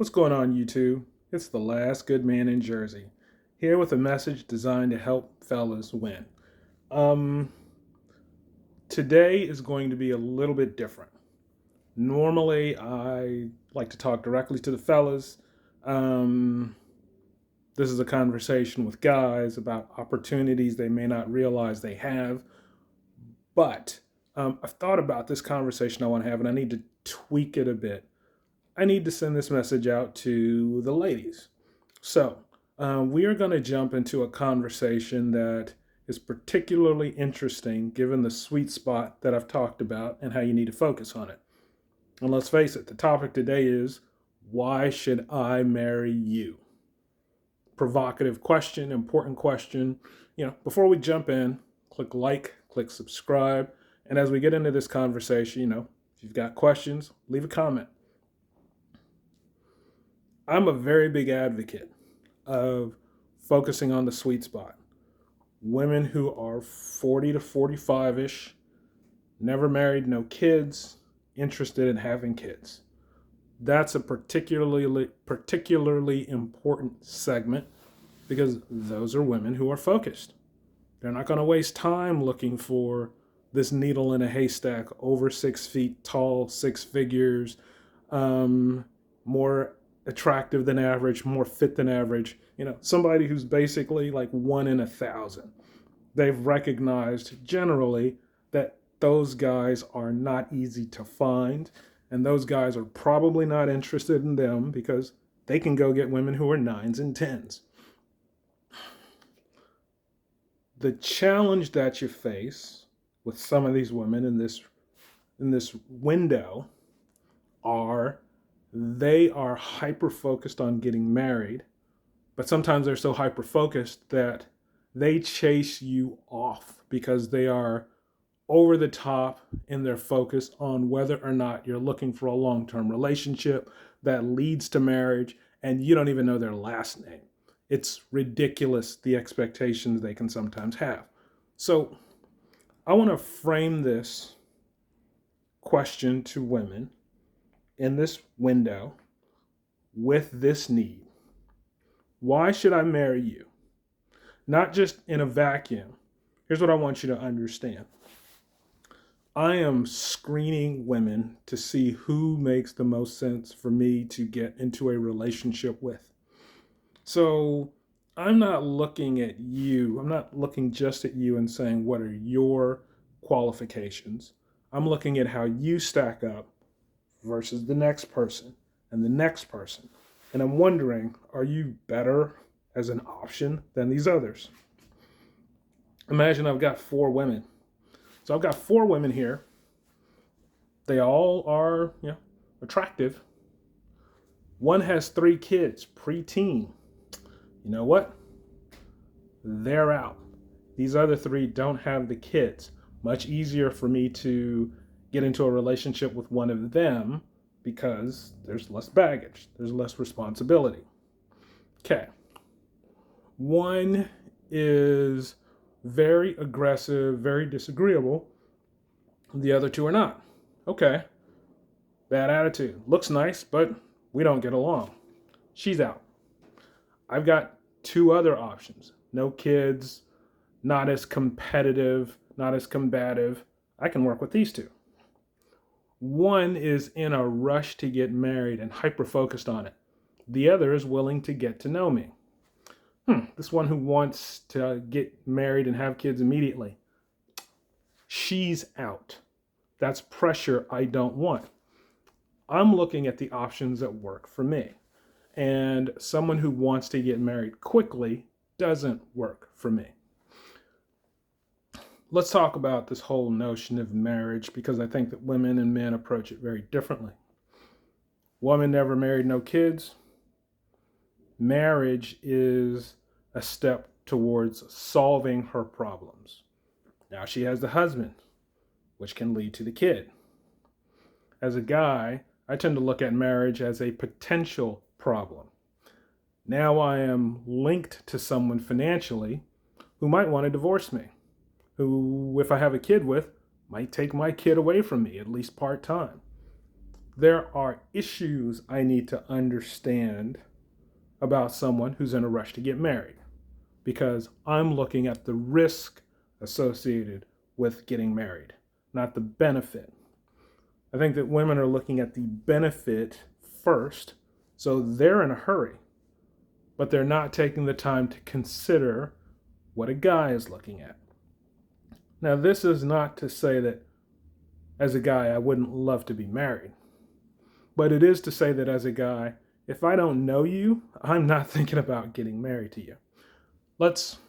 What's going on, YouTube? It's the last good man in Jersey, here with a message designed to help fellas win. Um, Today is going to be a little bit different. Normally, I like to talk directly to the fellas. Um, this is a conversation with guys about opportunities they may not realize they have. But I've thought about this conversation I want to have, and I need to tweak it a bit. I need to send this message out to the ladies. So, we are going to jump into a conversation that is particularly interesting given the sweet spot that I've talked about and how you need to focus on it. And let's face it, the topic today is, why should I marry you? Provocative question, important question. Before we jump in, click like, click subscribe. And as we get into this conversation, if you've got questions, leave a comment. I'm a very big advocate of focusing on the sweet spot. Women who are 40 to 45-ish, never married, no kids, interested in having kids. That's a particularly important segment because those are women who are focused. They're not going to waste time looking for this needle in a haystack, over 6 feet tall, six figures, more attractive than average, more fit than average, somebody who's basically like 1 in 1,000. They've recognized generally that those guys are not easy to find, and those guys are probably not interested in them because they can go get women who are 9s and 10s. The challenge that you face with some of these women in this window are they are hyper-focused on getting married, but sometimes they're so hyper-focused that they chase you off because they are over the top in their focus on whether or not you're looking for a long-term relationship that leads to marriage, and you don't even know their last name. It's ridiculous, the expectations they can sometimes have. So I want to frame this question to women in this window with this need. Why should I marry you? Not just in a vacuum. Here's what I want you to understand. I am screening women to see who makes the most sense for me to get into a relationship with. So I'm not looking at you. I'm not looking just at you and saying, what are your qualifications? I'm looking at how you stack up versus the next person and the next person. And I'm wondering, are you better as an option than these others? Imagine I've got 4 women. So I've got 4 women here. They all are, attractive. One has 3 kids, preteen. You know what? They're out. These other 3 don't have the kids. Much easier for me to get into a relationship with one of them because there's less baggage, there's less responsibility. Okay. One is very aggressive, very disagreeable. The other 2 are not. Okay. Bad attitude. Looks nice, but we don't get along. She's out. I've got 2 other options. No kids, not as competitive, not as combative. I can work with these 2. One is in a rush to get married and hyper-focused on it. The other is willing to get to know me. This one who wants to get married and have kids immediately. She's out. That's pressure I don't want. I'm looking at the options that work for me. And someone who wants to get married quickly doesn't work for me. Let's talk about this whole notion of marriage because I think that women and men approach it very differently. Woman never married, no kids. Marriage is a step towards solving her problems. Now she has the husband, which can lead to the kid. As a guy, I tend to look at marriage as a potential problem. Now I am linked to someone financially who might want to divorce me, who, if I have a kid with, might take my kid away from me, at least part-time. there are issues I need to understand about someone who's in a rush to get married because I'm looking at the risk associated with getting married, not the benefit. I think that women are looking at the benefit first, so they're in a hurry, but they're not taking the time to consider what a guy is looking at. Now, this is not to say that as a guy, I wouldn't love to be married, but it is to say that as a guy, if I don't know you, I'm not thinking about getting married to you. Let's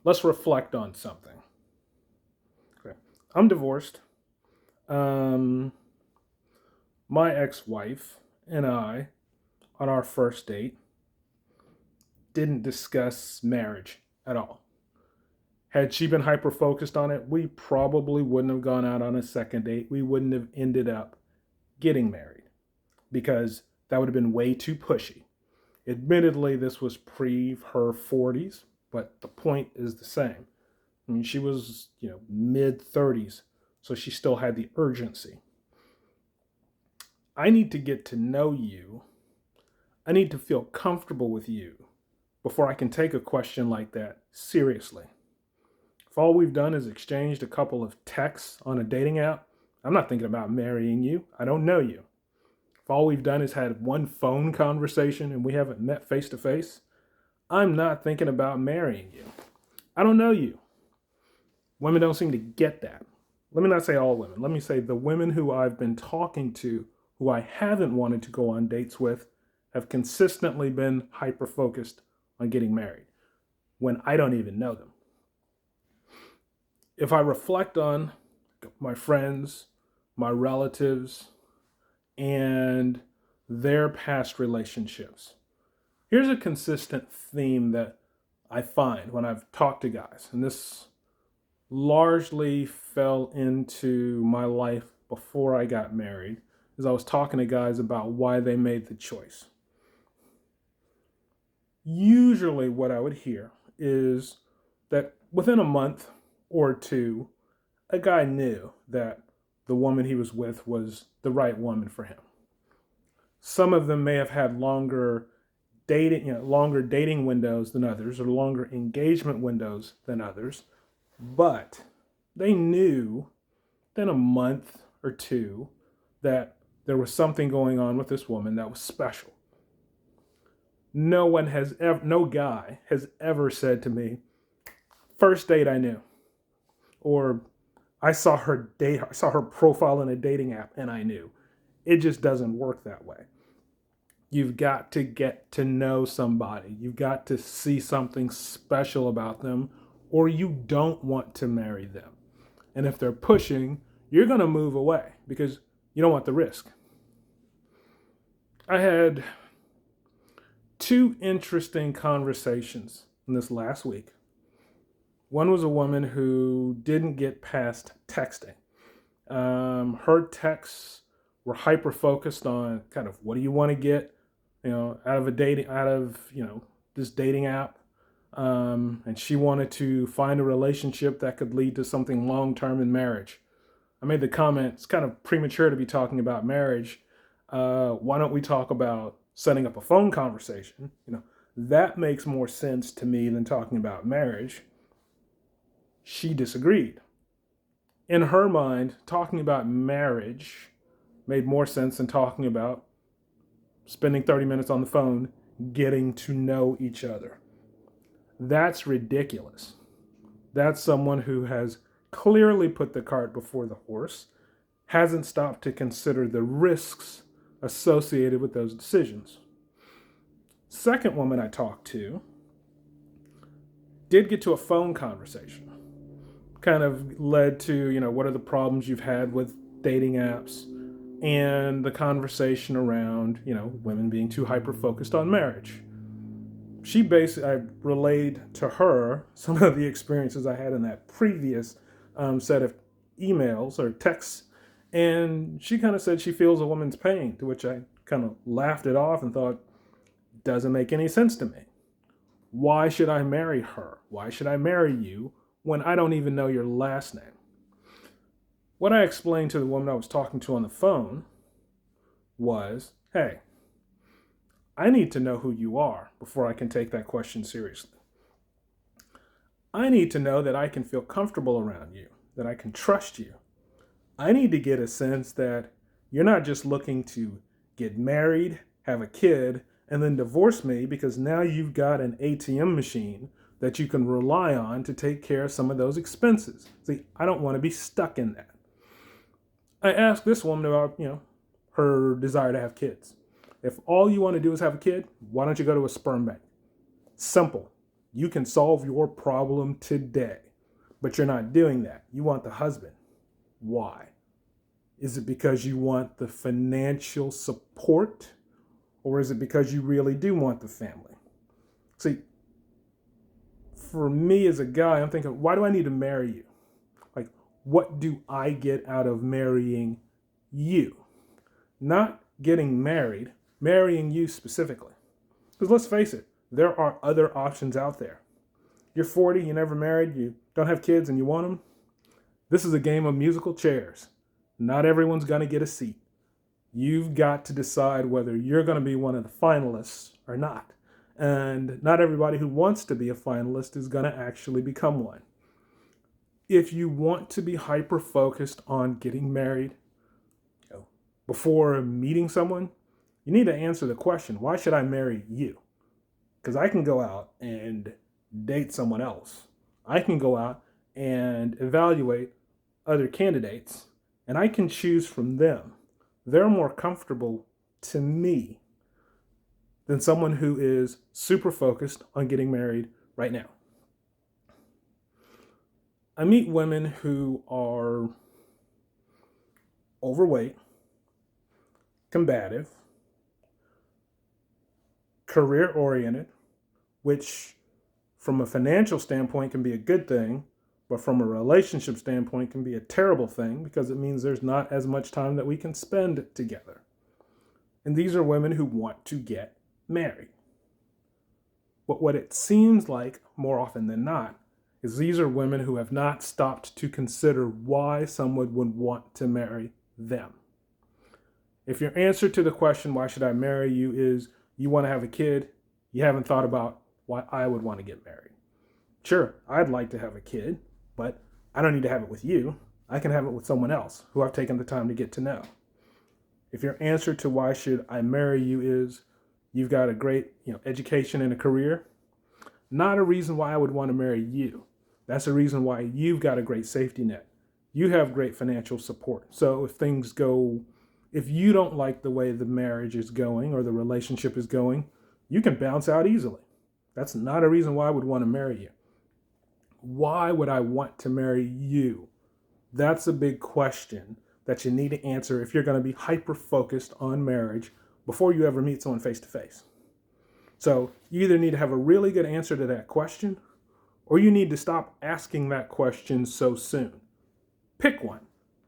reflect on something. Okay. I'm divorced. My ex-wife and I, on our first date, didn't discuss marriage at all. Had she been hyper focused on it, we probably wouldn't have gone out on a second date. We wouldn't have ended up getting married because that would have been way too pushy. Admittedly, this was pre her 40s, but the point is the same. I mean, she was, mid 30s, so she still had the urgency. I need to get to know you. I need to feel comfortable with you before I can take a question like that seriously. If all we've done is exchanged a couple of texts on a dating app, I'm not thinking about marrying you. I don't know you. If all we've done is had one phone conversation and we haven't met face to face, I'm not thinking about marrying you. I don't know you. Women don't seem to get that. Let me not say all women. Let me say the women who I've been talking to, who I haven't wanted to go on dates with, have consistently been hyper-focused on getting married when I don't even know them. If I reflect on my friends, my relatives, and their past relationships, here's a consistent theme that I find when I've talked to guys, and this largely fell into my life before I got married, as I was talking to guys about why they made the choice. Usually what I would hear is that within a month or two, a guy knew that the woman he was with was the right woman for him. Some of them may have had longer dating windows than others, or longer engagement windows than others, but they knew within a month or two that there was something going on with this woman that was special. No guy has ever said to me, first date I knew, or I saw her profile in a dating app and I knew. It just doesn't work that way. You've got to get to know somebody. You've got to see something special about them, or you don't want to marry them. And if they're pushing, you're going to move away because you don't want the risk. I had 2 interesting conversations in this last week. One was a woman who didn't get past texting. Her texts were hyper focused on kind of what do you want to get, out of this dating app, and she wanted to find a relationship that could lead to something long term in marriage. I made the comment, it's kind of premature to be talking about marriage. Why don't we talk about setting up a phone conversation? That makes more sense to me than talking about marriage. She disagreed. In her mind, talking about marriage made more sense than talking about spending 30 minutes on the phone, getting to know each other. That's ridiculous. That's someone who has clearly put the cart before the horse, hasn't stopped to consider the risks associated with those decisions. Second woman I talked to did get to a phone conversation. Kind of led to, what are the problems you've had with dating apps, and the conversation around, women being too hyper-focused on marriage. I relayed to her some of the experiences I had in that previous set of emails or texts, and she kind of said she feels a woman's pain, to which I kind of laughed it off and thought, doesn't make any sense to me. Why should I marry her? Why should I marry you when I don't even know your last name? What I explained to the woman I was talking to on the phone was, hey, I need to know who you are before I can take that question seriously. I need to know that I can feel comfortable around you, that I can trust you. I need to get a sense that you're not just looking to get married, have a kid, and then divorce me because now you've got an ATM machine that you can rely on to take care of some of those expenses. See, I don't want to be stuck in that. I asked this woman about, her desire to have kids. If all you want to do is have a kid, why don't you go to a sperm bank? Simple. You can solve your problem today, but you're not doing that. You want the husband. Why? Is it because you want the financial support, or is it because you really do want the family? See, for me as a guy, I'm thinking, why do I need to marry you? Like, what do I get out of marrying you? Not getting married, marrying you specifically. Because let's face it, there are other options out there. You're 40, you're never married, you don't have kids, and you want them. This is a game of musical chairs. Not everyone's going to get a seat. You've got to decide whether you're going to be one of the finalists or not. And not everybody who wants to be a finalist is going to actually become one. If you want to be hyper-focused on getting married before meeting someone, you need to answer the question, why should I marry you? Because I can go out and date someone else. I can go out and evaluate other candidates, and I can choose from them. They're more comfortable to me than someone who is super focused on getting married right now. I meet women who are overweight, combative, career-oriented, which from a financial standpoint can be a good thing, but from a relationship standpoint can be a terrible thing because it means there's not as much time that we can spend together. And these are women who want to get married. But what it seems like more often than not is these are women who have not stopped to consider why someone would want to marry them. If your answer to the question, why should I marry you, is you want to have a kid, you haven't thought about why I would want to get married. Sure, I'd like to have a kid, but I don't need to have it with you. I can have it with someone else who I've taken the time to get to know. If your answer to why should I marry you is you've got a great education and a career, not a reason why I would want to marry you. That's a reason why you've got a great safety net. You have great financial support. So if you don't like the way the marriage is going or the relationship is going, you can bounce out easily. That's not a reason why I would want to marry you. Why would I want to marry you? That's a big question that you need to answer if you're going to be hyper-focused on marriage before you ever meet someone face-to-face. So you either need to have a really good answer to that question, or you need to stop asking that question so soon. Pick one,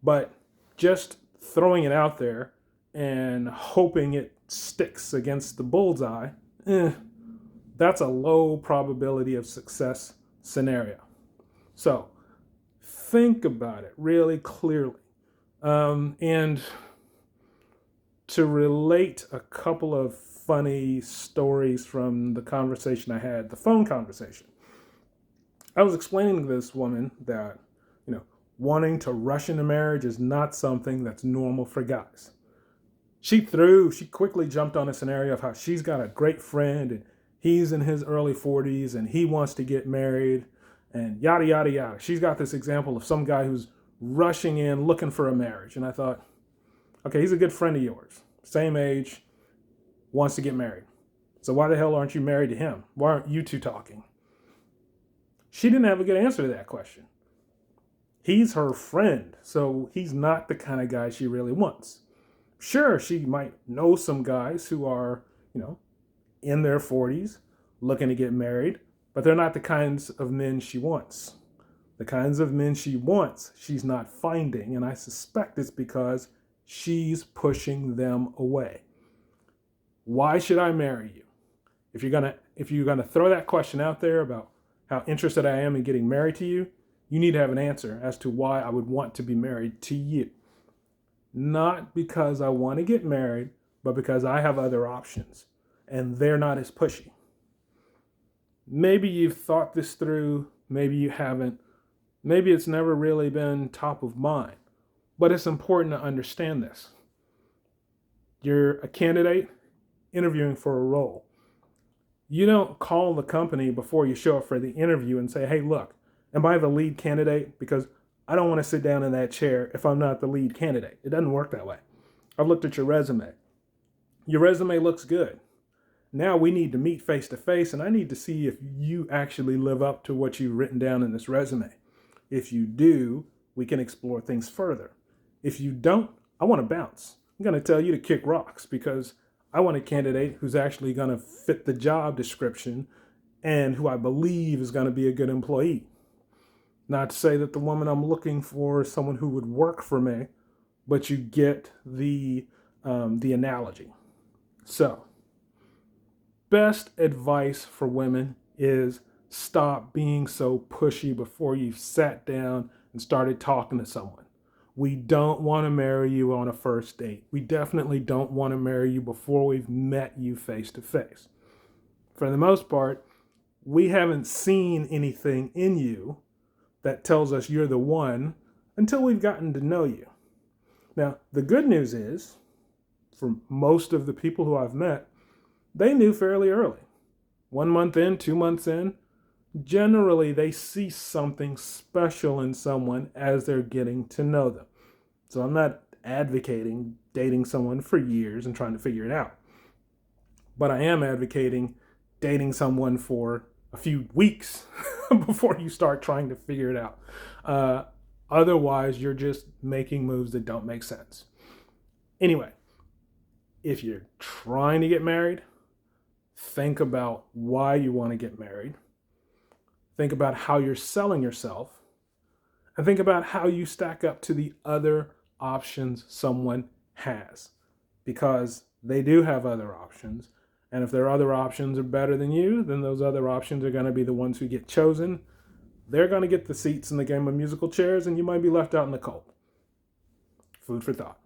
but just throwing it out there and hoping it sticks against the bullseye, that's a low probability of success scenario. So think about it really clearly. And to relate a couple of funny stories from the conversation I had, the phone conversation, I was explaining to this woman that, wanting to rush into marriage is not something that's normal for guys. She quickly jumped on a scenario of how she's got a great friend and he's in his early 40s and he wants to get married and yada, yada, yada. She's got this example of some guy who's rushing in looking for a marriage. And I thought, okay, he's a good friend of yours, same age, wants to get married. So why the hell aren't you married to him? Why aren't you two talking? She didn't have a good answer to that question. He's her friend, so he's not the kind of guy she really wants. Sure, she might know some guys who are, in their 40s, looking to get married, but they're not the kinds of men she wants. The kinds of men she wants, she's not finding, and I suspect it's because she's pushing them away. Why should I marry you? If you're gonna throw that question out there about how interested I am in getting married to you, You need to have an answer as to why I would want to be married to you. Not because I want to get married, but because I have other options and they're not as pushy. Maybe you've thought this through, maybe you haven't. Maybe it's never really been top of mind, but it's important to understand this. You're a candidate interviewing for a role. You don't call the company before you show up for the interview and say, hey, look, am I the lead candidate? Because I don't want to sit down in that chair if I'm not the lead candidate. It doesn't work that way. I've looked at your resume. Your resume looks good. Now we need to meet face to face, and I need to see if you actually live up to what you've written down in this resume. If you do, we can explore things further. If you don't, I want to bounce. I'm going to tell you to kick rocks because I want a candidate who's actually going to fit the job description and who I believe is going to be a good employee. Not to say that the woman I'm looking for is someone who would work for me, but you get the analogy. So, best advice for women is stop being so pushy before you've sat down and started talking to someone. We don't want to marry you on a first date. We definitely don't want to marry you before we've met you face to face. For the most part, we haven't seen anything in you that tells us you're the one until we've gotten to know you. Now, the good news is, for most of the people who I've met, they knew fairly early. 1 month in, 2 months in, generally they see something special in someone as they're getting to know them. So I'm not advocating dating someone for years and trying to figure it out. But I am advocating dating someone for a few weeks before you start trying to figure it out. Otherwise, you're just making moves that don't make sense. Anyway, if you're trying to get married, think about why you want to get married. Think about how you're selling yourself. And think about how you stack up to the other options someone has. Because they do have other options. And if their other options are better than you, then those other options are going to be the ones who get chosen. They're going to get the seats in the game of musical chairs, and you might be left out in the cold. Food for thought.